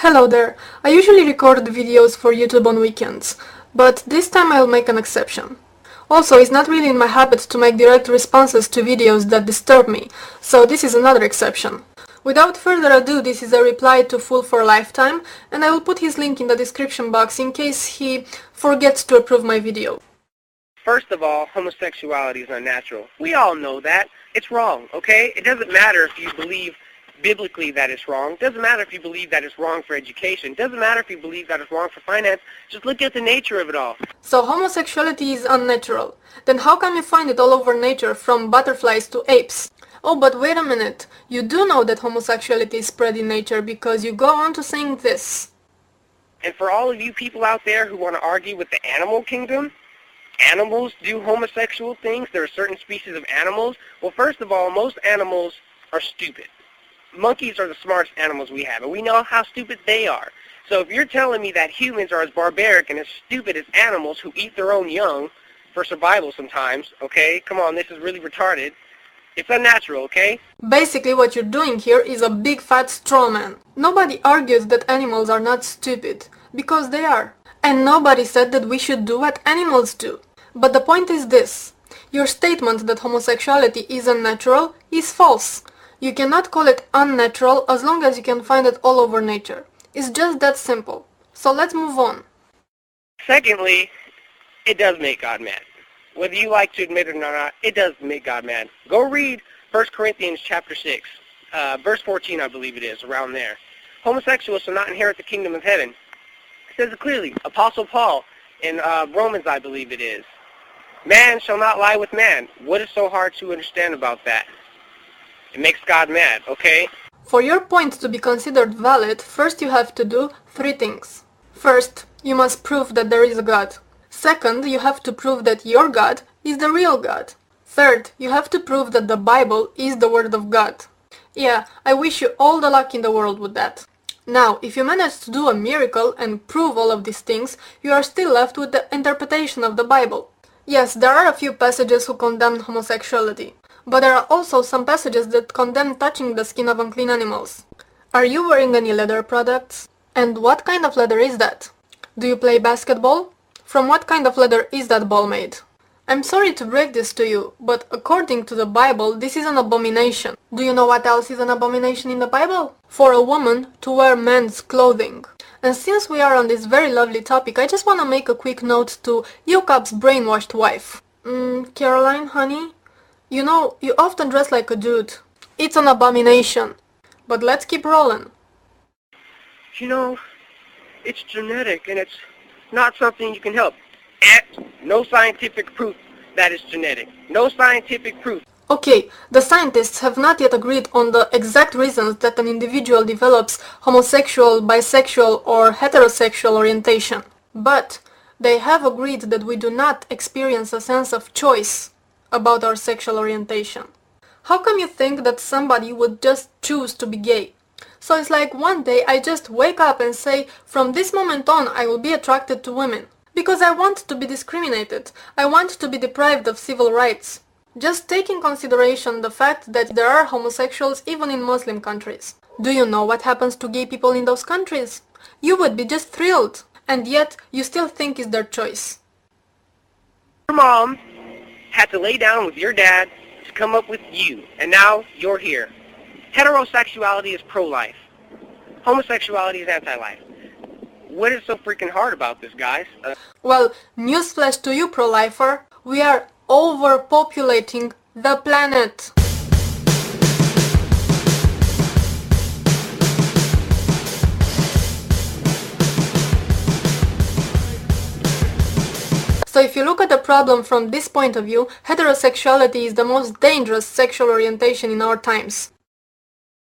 Hello there! I usually record videos for YouTube on weekends, but this time I'll make an exception. Also, it's not really in my habit to make direct responses to videos that disturb me, so this is another exception. Without further ado, this is a reply to Fool for Lifetime, and I will put his link in the description box in case he forgets to approve my video. First of all, homosexuality is unnatural. We all know that. It's wrong, okay? It doesn't matter if you believe biblically that it's wrong. It doesn't matter if you believe that it's wrong for education. It doesn't matter if you believe that it's wrong for finance. Just look at the nature of it all. So homosexuality is unnatural. Then how come you find it all over nature, from butterflies to apes? Oh, but wait a minute. You do know that homosexuality is spread in nature because you go on to saying this. And for all of you people out there who want to argue with the animal kingdom, animals do homosexual things. There are certain species of animals. Well, first of all, most animals are stupid. Monkeys are the smartest animals we have, and we know how stupid they are. So if you're telling me that humans are as barbaric and as stupid as animals who eat their own young for survival sometimes, okay? Come on, this is really retarded. It's unnatural, okay? Basically what you're doing here is a big fat straw man. Nobody argues that animals are not stupid, because they are. And nobody said that we should do what animals do. But the point is this. Your statement that homosexuality is unnatural is false. You cannot call it unnatural as long as you can find it all over nature. It's just that simple. So let's move on. Secondly, it does make God mad. Whether you like to admit it or not, it does make God mad. Go read 1 Corinthians chapter 6, verse 14, I believe it is, around there. Homosexuals shall not inherit the kingdom of heaven. It says it clearly. Apostle Paul in Romans, I believe it is. Man shall not lie with man. What is so hard to understand about that? It makes God mad, okay? For your point to be considered valid, first you have to do 3 things. First, you must prove that there is a God. Second, you have to prove that your God is the real God. Third, you have to prove that the Bible is the Word of God. Yeah, I wish you all the luck in the world with that. Now, if you manage to do a miracle and prove all of these things, you are still left with the interpretation of the Bible. Yes, there are a few passages who condemn homosexuality. But there are also some passages that condemn touching the skin of unclean animals. Are you wearing any leather products? And what kind of leather is that? Do you play basketball? From what kind of leather is that ball made? I'm sorry to break this to you, but according to the Bible, this is an abomination. Do you know what else is an abomination in the Bible? For a woman to wear men's clothing. And since we are on this very lovely topic, I just want to make a quick note to Yokap's brainwashed wife. Caroline, honey? You know, you often dress like a dude. It's an abomination. But let's keep rolling. You know, it's genetic and it's not something you can help. No scientific proof that it's genetic. No scientific proof. Okay, the scientists have not yet agreed on the exact reasons that an individual develops homosexual, bisexual or heterosexual orientation. But they have agreed that we do not experience a sense of choice about our sexual orientation. How come you think that somebody would just choose to be gay? So it's like one day I just wake up and say, from this moment on I will be attracted to women. Because I want to be discriminated. I want to be deprived of civil rights. Just take in consideration the fact that there are homosexuals even in Muslim countries. Do you know what happens to gay people in those countries? You would be just thrilled. And yet you still think it's their choice. Your mom had to lay down with your dad to come up with you, and now you're here. Heterosexuality is pro-life. Homosexuality is anti-life. What is so freaking hard about this, guys? Well, newsflash to you, pro-lifer. We are overpopulating the planet. So if you look at the problem from this point of view, heterosexuality is the most dangerous sexual orientation in our times.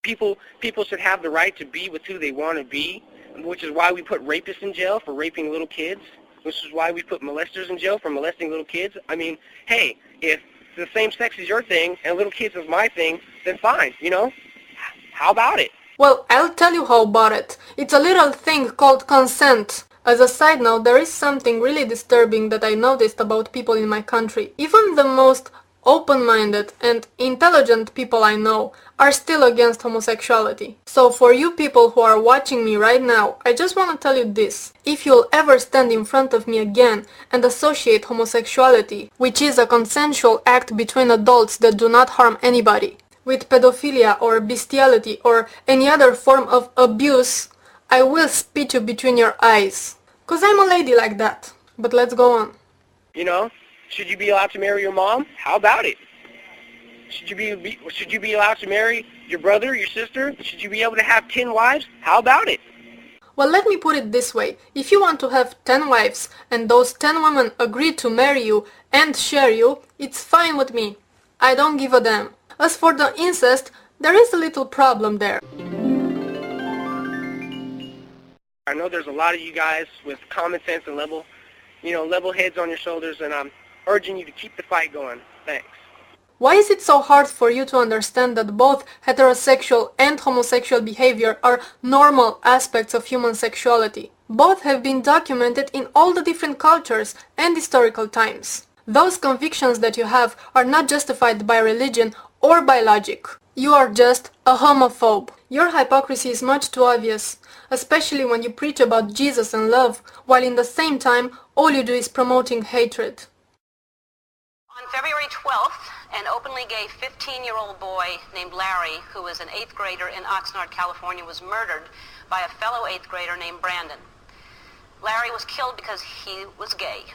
People should have the right to be with who they want to be, which is why we put rapists in jail for raping little kids, which is why we put molesters in jail for molesting little kids. I mean, hey, if the same sex is your thing and little kids is my thing, then fine, you know? How about it? Well, I'll tell you how about it. It's a little thing called consent. As a side note, there is something really disturbing that I noticed about people in my country. Even the most open-minded, and intelligent people I know are still against homosexuality. So for you people who are watching me right now, I just want to tell you this. If you'll ever stand in front of me again and associate homosexuality, which is a consensual act between adults that do not harm anybody, with pedophilia or bestiality or any other form of abuse, I will spit you between your eyes. 'Cause I'm a lady like that. But let's go on. You know, should you be allowed to marry your mom? How about it? Should you be allowed to marry your brother, your sister? Should you be able to have 10 wives? How about it? Well, let me put it this way. If you want to have 10 wives and those 10 women agree to marry you and share you, it's fine with me. I don't give a damn. As for the incest, there is a little problem there. I know there's a lot of you guys with common sense and level heads on your shoulders, and I'm urging you to keep the fight going. Thanks. Why is it so hard for you to understand that both heterosexual and homosexual behavior are normal aspects of human sexuality? Both have been documented in all the different cultures and historical times. Those convictions that you have are not justified by religion or by logic. You are just a homophobe. Your hypocrisy is much too obvious, especially when you preach about Jesus and love, while in the same time, all you do is promoting hatred. On February 12th, an openly gay 15-year-old boy named Larry, who was an 8th grader in Oxnard, California, was murdered by a fellow 8th grader named Brandon. Larry was killed because he was gay.